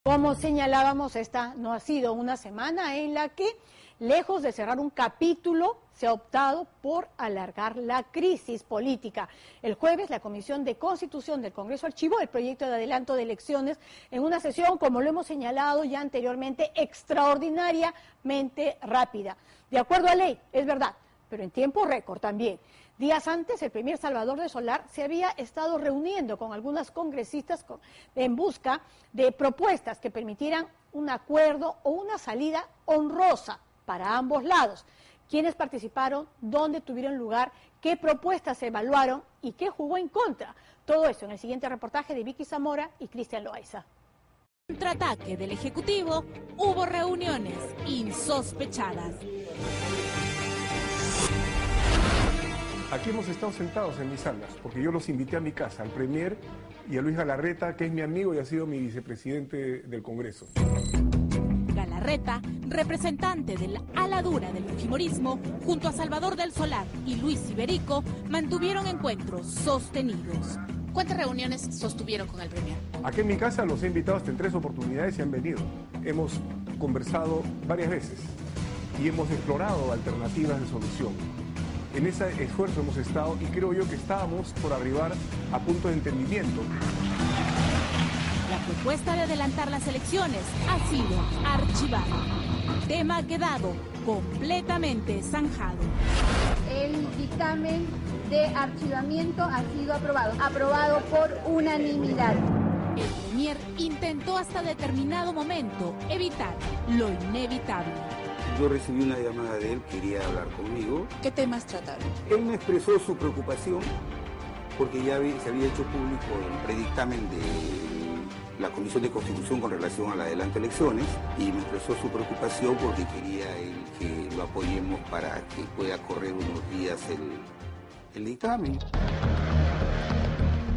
Como señalábamos, esta no ha sido una semana en la que, lejos de cerrar un capítulo, se ha optado por alargar la crisis política. El jueves, la Comisión de Constitución del Congreso archivó el proyecto de adelanto de elecciones en una sesión, como lo hemos señalado ya anteriormente, extraordinariamente rápida. De acuerdo a ley, es verdad, pero en tiempo récord también. Días antes, el premier Salvador de Solá se había estado reuniendo con algunas congresistas en busca de propuestas que permitieran un acuerdo o una salida honrosa para ambos lados. ¿Quiénes participaron? ¿Dónde tuvieron lugar? ¿Qué propuestas se evaluaron? ¿Y qué jugó en contra? Todo eso en el siguiente reportaje de Vicky Zamora y Cristian Loaiza. Contraataque del Ejecutivo, hubo reuniones insospechadas. Aquí hemos estado sentados en mis salas, porque yo los invité a mi casa, al premier y a Luis Galarreta, que es mi amigo y ha sido mi vicepresidente del Congreso. Galarreta, representante de la ala dura del fujimorismo, junto a Salvador del Solar y Luis Iberico, mantuvieron encuentros sostenidos. ¿Cuántas reuniones sostuvieron con el premier? Aquí en mi casa los he invitado hasta en 3 oportunidades y han venido. Hemos conversado varias veces y hemos explorado alternativas de solución. En ese esfuerzo hemos estado y creo yo que estábamos por arribar a puntos de entendimiento. La propuesta de adelantar las elecciones ha sido archivada. Tema ha quedado completamente zanjado. El dictamen de archivamiento ha sido aprobado por unanimidad. El premier intentó hasta determinado momento evitar lo inevitable. Yo recibí una llamada de él, quería hablar conmigo. ¿Qué temas trataron? Él me expresó su preocupación porque ya se había hecho público el predictamen de la Comisión de Constitución con relación al adelanto de elecciones y me expresó su preocupación porque quería él que lo apoyemos para que pueda correr unos días el dictamen.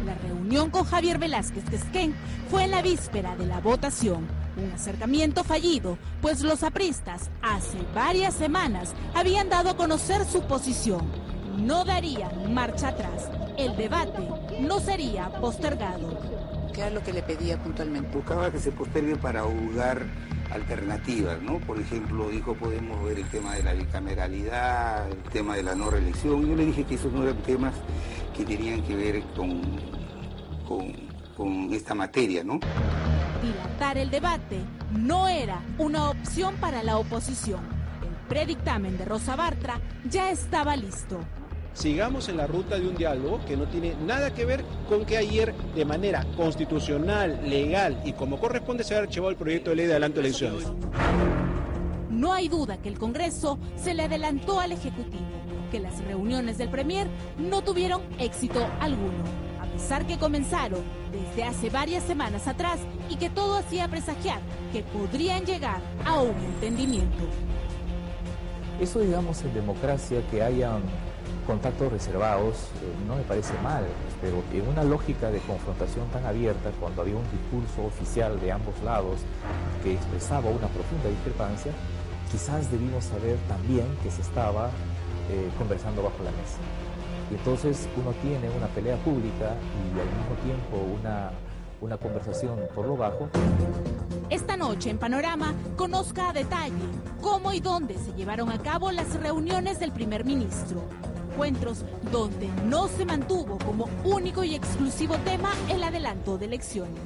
La reunión con Javier Velázquez Quesquén fue en la víspera de la votación. Un acercamiento fallido, pues los apristas hace varias semanas habían dado a conocer su posición. No darían marcha atrás. El debate no sería postergado. ¿Qué era lo que le pedía puntualmente? Buscaba que se postergue para juzgar alternativas, ¿no? Por ejemplo, dijo, podemos ver el tema de la bicameralidad, el tema de la no reelección. Yo le dije que esos no eran temas que tenían que ver con esta materia, ¿no? Dilatar el debate no era una opción para la oposición. El predictamen de Rosa Bartra ya estaba listo. Sigamos en la ruta de un diálogo que no tiene nada que ver con que ayer, de manera constitucional, legal y como corresponde, se haya archivado el proyecto de ley de adelanto de elecciones. No hay duda que el Congreso se le adelantó al Ejecutivo, que las reuniones del premier no tuvieron éxito alguno, a pesar que comenzaron desde hace varias semanas atrás y que todo hacía presagiar que podrían llegar a un entendimiento. Eso, digamos, en democracia, que hayan contactos reservados, no me parece mal, pero en una lógica de confrontación tan abierta, cuando había un discurso oficial de ambos lados que expresaba una profunda discrepancia, quizás debimos saber también que se estaba conversando bajo la mesa. Y entonces uno tiene una pelea pública y al mismo tiempo una conversación por lo bajo. Esta noche en Panorama conozca a detalle cómo y dónde se llevaron a cabo las reuniones del primer ministro. Encuentros donde no se mantuvo como único y exclusivo tema el adelanto de elecciones.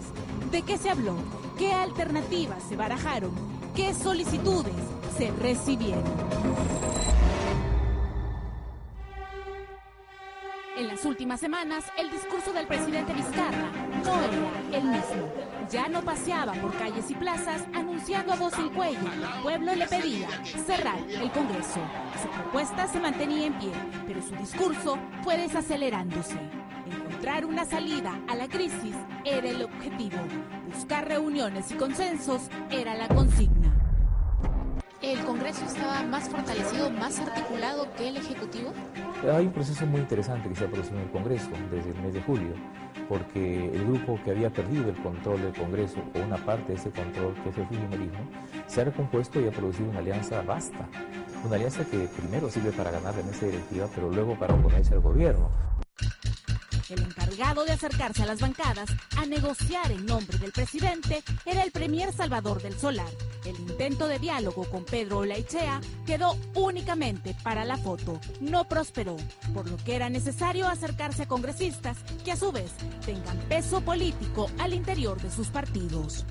¿De qué se habló? ¿Qué alternativas se barajaron? ¿Qué solicitudes se recibieron? En las últimas semanas, el discurso del presidente Vizcarra no era el mismo. Ya no paseaba por calles y plazas anunciando a voz en cuello que el pueblo le pedía cerrar el Congreso. Su propuesta se mantenía en pie, pero su discurso fue desacelerándose. Encontrar una salida a la crisis era el objetivo. Buscar reuniones y consensos era la consigna. ¿El Congreso estaba más fortalecido, más articulado que el Ejecutivo? Hay un proceso muy interesante que se ha producido en el Congreso desde el mes de julio, porque el grupo que había perdido el control del Congreso, o una parte de ese control, que es el fujimorismo, se ha recompuesto y ha producido una alianza vasta. Una alianza que primero sirve para ganar la mesa directiva, pero luego para oponerse al gobierno. El encargado de acercarse a las bancadas a negociar en nombre del presidente era el premier Salvador del Solar. El intento de diálogo con Pedro Olaichea quedó únicamente para la foto. No prosperó, por lo que era necesario acercarse a congresistas que a su vez tengan peso político al interior de sus partidos.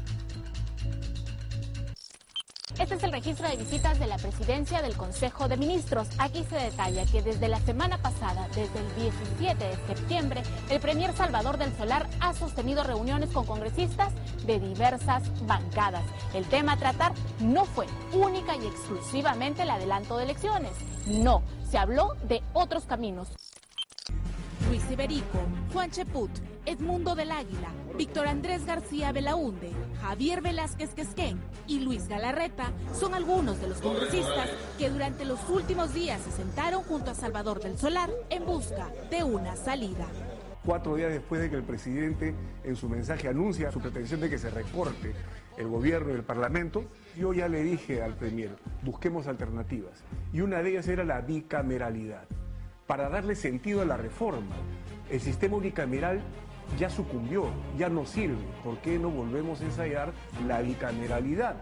Este es el registro de visitas de la presidencia del Consejo de Ministros. Aquí se detalla que desde la semana pasada, desde el 17 de septiembre, el premier Salvador del Solar ha sostenido reuniones con congresistas de diversas bancadas. El tema a tratar no fue única y exclusivamente el adelanto de elecciones. No, se habló de otros caminos. Luis Iberico, Juan Cheput, Edmundo del Águila, Víctor Andrés García Belaúnde, Javier Velázquez Quesquén y Luis Galarreta son algunos de los congresistas que durante los últimos días se sentaron junto a Salvador del Solar en busca de una salida. 4 días después de que el presidente en su mensaje anuncia su pretensión de que se recorte el gobierno y el parlamento, yo ya le dije al premier, busquemos alternativas. Y una de ellas era la bicameralidad. Para darle sentido a la reforma, el sistema unicameral ya sucumbió, ya no sirve. ¿Por qué no volvemos a ensayar la bicameralidad?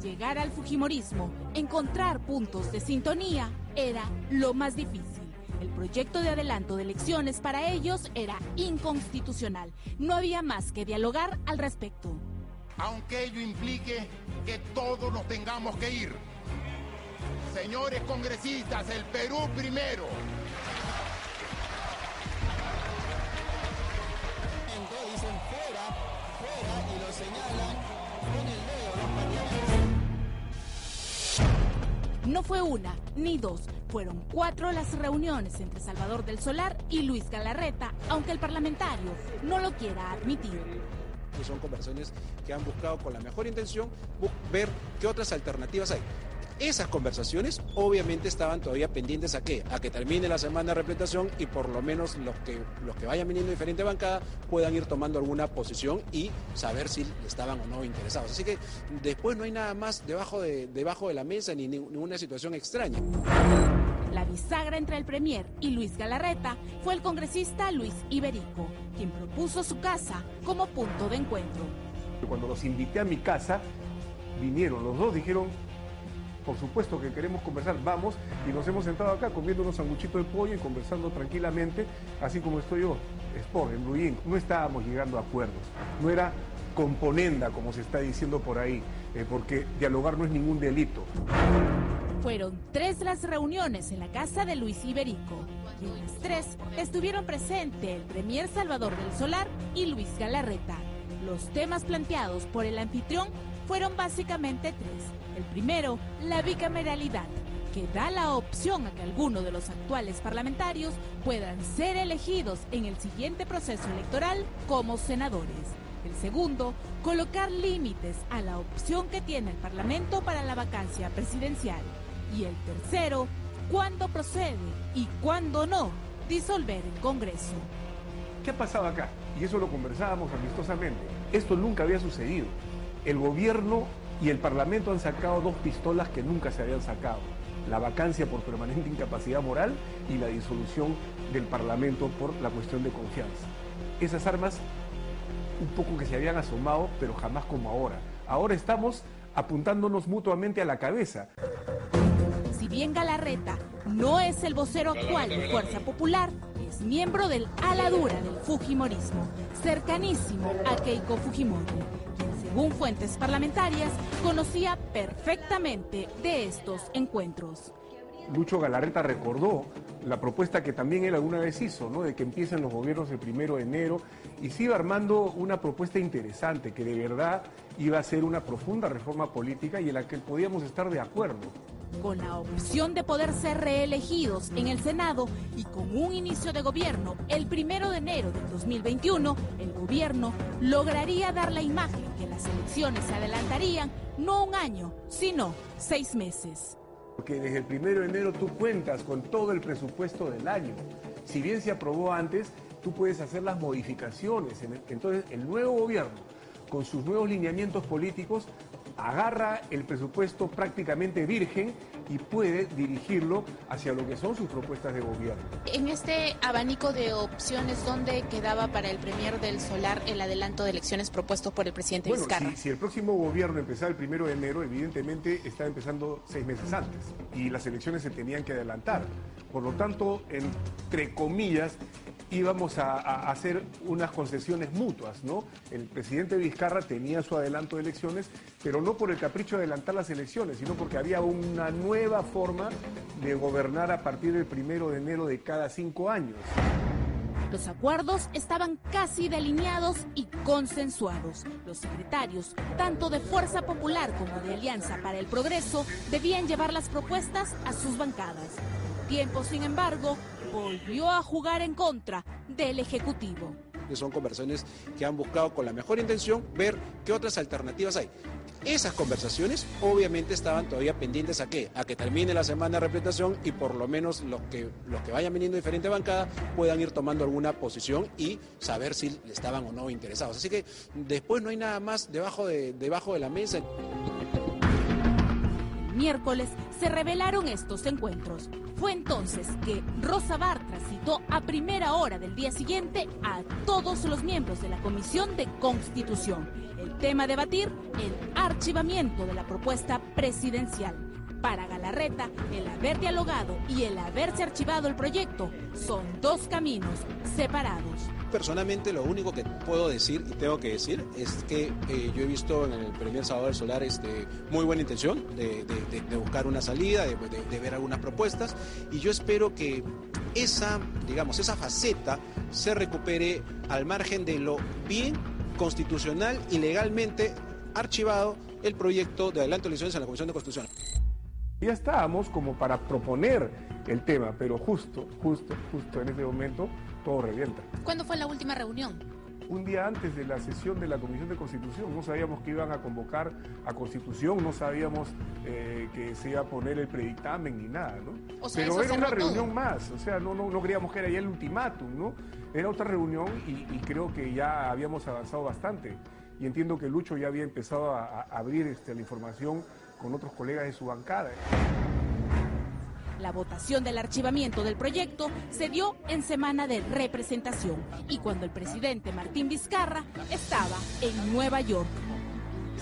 Llegar al fujimorismo, encontrar puntos de sintonía, era lo más difícil. El proyecto de adelanto de elecciones para ellos era inconstitucional. No había más que dialogar al respecto. Aunque ello implique que todos nos tengamos que ir. Señores congresistas, el Perú primero. Dicen fuera, fuera y lo señalan con el dedo. No fue una ni dos, fueron 4 las reuniones entre Salvador del Solar y Luis Galarreta, aunque el parlamentario no lo quiera admitir. Son conversaciones que han buscado con la mejor intención ver qué otras alternativas hay. Esas conversaciones obviamente estaban todavía pendientes ¿a qué? A que termine la semana de representación y por lo menos los que vayan viniendo de diferente bancada puedan ir tomando alguna posición y saber si estaban o no interesados. Así que después no hay nada más debajo de la mesa ni ninguna situación extraña. La bisagra entre el premier y Luis Galarreta fue el congresista Luis Iberico, quien propuso su casa como punto de encuentro. Cuando los invité a mi casa, vinieron los dos, dijeron, por supuesto que queremos conversar, vamos, y nos hemos sentado acá comiendo unos sanguchitos de pollo y conversando tranquilamente, así como estoy yo, Sport, en Blue Ink. No estábamos llegando a acuerdos, no era componenda, como se está diciendo por ahí, porque dialogar no es ningún delito. Fueron 3 las reuniones en la casa de Luis Iberico, y en las 3 estuvieron presentes el premier Salvador del Solar y Luis Galarreta. Los temas planteados por el anfitrión fueron básicamente 3. El primero, la bicameralidad, que da la opción a que alguno de los actuales parlamentarios puedan ser elegidos en el siguiente proceso electoral como senadores. El segundo, colocar límites a la opción que tiene el Parlamento para la vacancia presidencial. Y el tercero, cuándo procede y cuándo no disolver el Congreso. ¿Qué ha pasado acá? Y eso lo conversábamos amistosamente. Esto nunca había sucedido. El gobierno y el Parlamento han sacado 2 pistolas que nunca se habían sacado. La vacancia por permanente incapacidad moral y la disolución del Parlamento por la cuestión de confianza. Esas armas un poco que se habían asomado, pero jamás como ahora. Ahora estamos apuntándonos mutuamente a la cabeza. Si bien Galarreta no es el vocero actual de Fuerza Popular, es miembro del ala dura del fujimorismo, cercanísimo a Keiko Fujimori, quien según fuentes parlamentarias conocía perfectamente de estos encuentros. Lucho Galarreta recordó la propuesta que también él alguna vez hizo, ¿no? De que empiecen los gobiernos el 1 de enero, y se iba armando una propuesta interesante que de verdad iba a ser una profunda reforma política y en la que podíamos estar de acuerdo. Con la opción de poder ser reelegidos en el Senado y con un inicio de gobierno el 1 de enero del 2021, el gobierno lograría dar la imagen que las elecciones se adelantarían no 1 año, sino 6 meses. Porque desde el 1 de enero tú cuentas con todo el presupuesto del año. Si bien se aprobó antes, tú puedes hacer las modificaciones. Entonces, el nuevo gobierno, con sus nuevos lineamientos políticos, agarra el presupuesto prácticamente virgen y puede dirigirlo hacia lo que son sus propuestas de gobierno. En este abanico de opciones, ¿dónde quedaba para el premier del Solar el adelanto de elecciones propuesto por el presidente Vizcarra? Si el próximo gobierno empezara el 1 de enero, evidentemente está empezando 6 meses antes y las elecciones se tenían que adelantar. Por lo tanto, entre comillas, íbamos a hacer unas concesiones mutuas, ¿no? El presidente Vizcarra tenía su adelanto de elecciones, pero no por el capricho de adelantar las elecciones, sino porque había una nueva forma de gobernar a partir del 1 de enero de cada 5 años. Los acuerdos estaban casi delineados y consensuados. Los secretarios, tanto de Fuerza Popular como de Alianza para el Progreso, debían llevar las propuestas a sus bancadas. El tiempo, sin embargo, volvió a jugar en contra del Ejecutivo. Son conversaciones que han buscado con la mejor intención ver qué otras alternativas hay. Esas conversaciones obviamente estaban todavía pendientes a que termine la semana de representación y por lo menos los que vayan viniendo de diferentes bancadas puedan ir tomando alguna posición y saber si estaban o no interesados. Así que después no hay nada más debajo de la mesa. Miércoles se revelaron estos encuentros. Fue entonces que Rosa Bartra citó a primera hora del día siguiente a todos los miembros de la Comisión de Constitución. El tema a debatir, el archivamiento de la propuesta presidencial. Para Galarreta, el haber dialogado y el haberse archivado el proyecto son dos caminos separados. Personalmente lo único que puedo decir y tengo que decir es que yo he visto en el premier Salvador del Solar muy buena intención de buscar una salida, de ver algunas propuestas y yo espero que esa faceta se recupere al margen de lo bien constitucional y legalmente archivado el proyecto de adelanto de elecciones en la Comisión de Constitución. Ya estábamos como para proponer el tema, pero justo en este momento todo revienta. ¿Cuándo fue la última reunión? Un día antes de la sesión de la Comisión de Constitución. No sabíamos que iban a convocar a Constitución, no sabíamos que se iba a poner el predictamen ni nada, ¿no? O sea, pero era una reunión todo más, o sea, no creíamos que era ya el ultimátum, ¿no? Era otra reunión y creo que ya habíamos avanzado bastante. Y entiendo que Lucho ya había empezado a abrir la información con otros colegas de su bancada. La votación del archivamiento del proyecto se dio en semana de representación y cuando el presidente Martín Vizcarra estaba en Nueva York.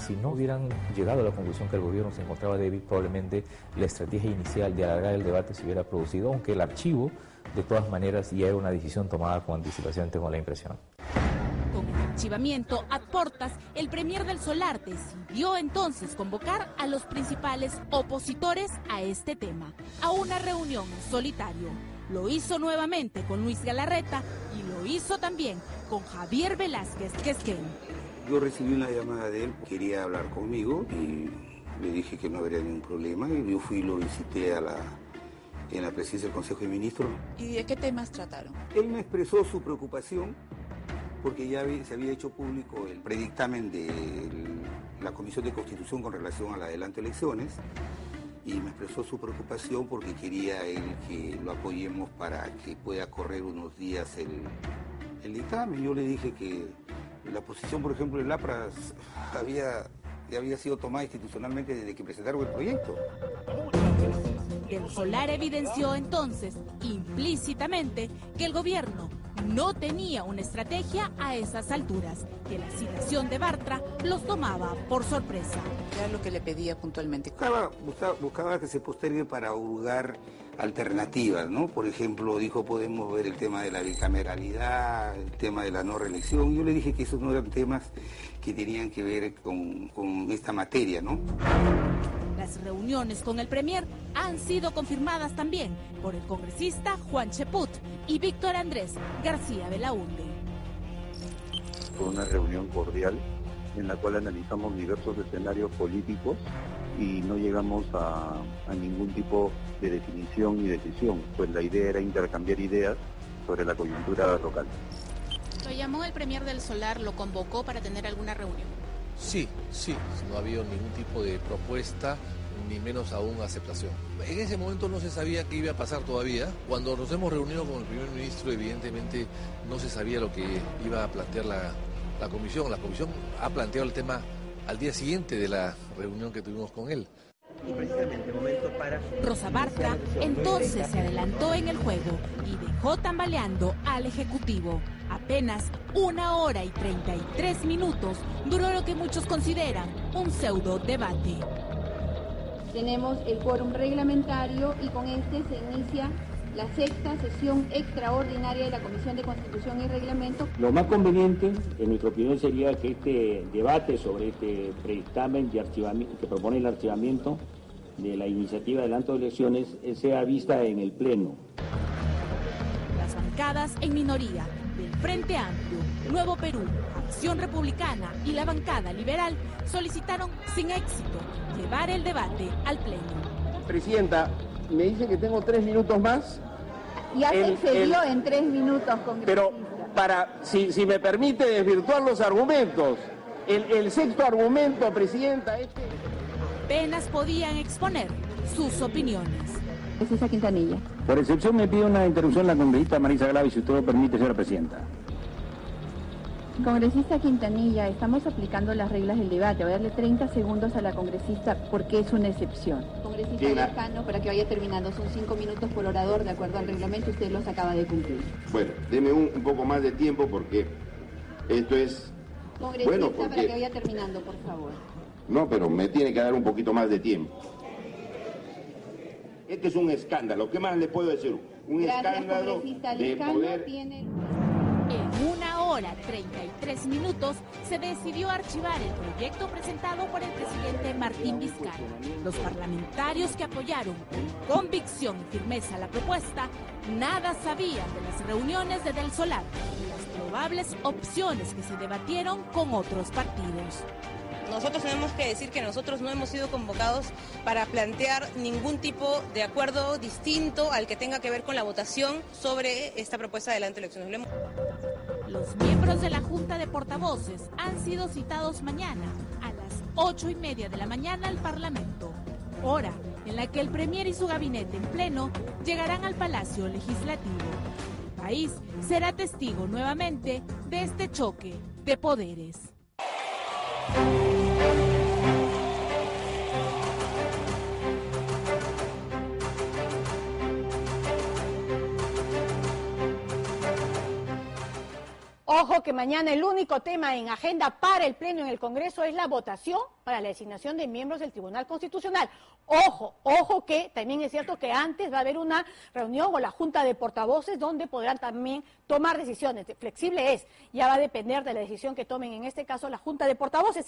Si no hubieran llegado a la conclusión que el gobierno se encontraba débil, probablemente la estrategia inicial de alargar el debate se hubiera producido, aunque el archivo, de todas maneras, ya era una decisión tomada con anticipación, tengo la impresión. Con el archivamiento a portas, el premier del Solar decidió entonces convocar a los principales opositores a este tema, a una reunión en solitario. Lo hizo nuevamente con Luis Galarreta y lo hizo también con Javier Velázquez Quesquén. Yo recibí una llamada de él, quería hablar conmigo y le dije que no habría ningún problema y yo fui y lo visité en la presidencia del Consejo de Ministros. ¿Y de qué temas trataron? Él me expresó su preocupación porque ya se había hecho público el predictamen de la Comisión de Constitución con relación al adelanto de elecciones y me expresó su preocupación porque quería él que lo apoyemos para que pueda correr unos días el dictamen. Yo le dije que la posición, por ejemplo, del APRA ya había sido tomada institucionalmente desde que presentaron el proyecto. El Solar evidenció entonces, implícitamente, que el gobierno no tenía una estrategia a esas alturas, que la citación de Bartra los tomaba por sorpresa. ¿Qué era lo que le pedía puntualmente? Buscaba que se postergue para hurgar alternativas, ¿no? Por ejemplo, dijo, podemos ver el tema de la bicameralidad, el tema de la no reelección. Yo le dije que esos no eran temas que tenían que ver con esta materia, ¿no? Las reuniones con el premier han sido confirmadas también por el congresista Juan Cheput y Víctor Andrés García Belaúnde. Fue una reunión cordial en la cual analizamos diversos escenarios políticos y no llegamos a ningún tipo de definición y decisión, pues la idea era intercambiar ideas sobre la coyuntura local. ¿Lo llamó el premier del Solar, lo convocó para tener alguna reunión? Sí, no ha habido ningún tipo de propuesta, ni menos aún aceptación. En ese momento no se sabía qué iba a pasar todavía. Cuando nos hemos reunido con el primer ministro, evidentemente no se sabía lo que iba a plantear la comisión. La comisión ha planteado el tema al día siguiente de la reunión que tuvimos con él. Y precisamente momento para... Rosa Bartra entonces se adelantó en el juego y dejó tambaleando al Ejecutivo. Apenas 1 hora y 33 minutos duró lo que muchos consideran un pseudo debate. Tenemos el quórum reglamentario y con este se inicia la 6ª sesión extraordinaria de la Comisión de Constitución y Reglamento. Lo más conveniente, en nuestra opinión, sería que este debate sobre este predictamen de archivamiento, que propone el archivamiento de la iniciativa de adelanto de elecciones, sea vista en el Pleno. Las bancadas en minoría del Frente Amplio, Nuevo Perú, Acción Republicana y la bancada liberal solicitaron sin éxito llevar el debate al Pleno. Presidenta, me dice que tengo 3 minutos más. Ya se excedió en 3 minutos, congresista. Pero para, si me permite desvirtuar los argumentos, el 6º argumento, Presidenta, Apenas podían exponer sus opiniones. Congresista Quintanilla. Por excepción me pide una interrupción la congresista Marisa Glavi, si usted lo permite, señora Presidenta. Congresista Quintanilla, estamos aplicando las reglas del debate. Voy a darle 30 segundos a la congresista porque es una excepción. Congresista Lejano, para que vaya terminando, son 5 minutos por orador, de acuerdo al reglamento, usted los acaba de cumplir. Bueno, deme un poco más de tiempo porque esto es... Congresista, bueno, porque... para que vaya terminando, por favor. No, pero me tiene que dar un poquito más de tiempo. Este es un escándalo. ¿Qué más le puedo decir? Un escándalo de poder... En 1 hora 33 minutos se decidió archivar el proyecto presentado por el presidente Martín Vizcarra. Los parlamentarios que apoyaron con convicción y firmeza la propuesta nada sabían de las reuniones de Del Solar y las probables opciones que se debatieron con otros partidos. Nosotros tenemos que decir que nosotros no hemos sido convocados para plantear ningún tipo de acuerdo distinto al que tenga que ver con la votación sobre esta propuesta de adelanto de elecciones. Los miembros de la Junta de Portavoces han sido citados mañana a las 8:30 de la mañana al Parlamento, hora en la que el Premier y su gabinete en pleno llegarán al Palacio Legislativo. El país será testigo nuevamente de este choque de poderes. Ojo que mañana el único tema en agenda para el Pleno en el Congreso es la votación para la designación de miembros del Tribunal Constitucional. Ojo que también es cierto que antes va a haber una reunión con la Junta de Portavoces donde podrán también tomar decisiones. Flexible es, ya va a depender de la decisión que tomen en este caso la Junta de Portavoces.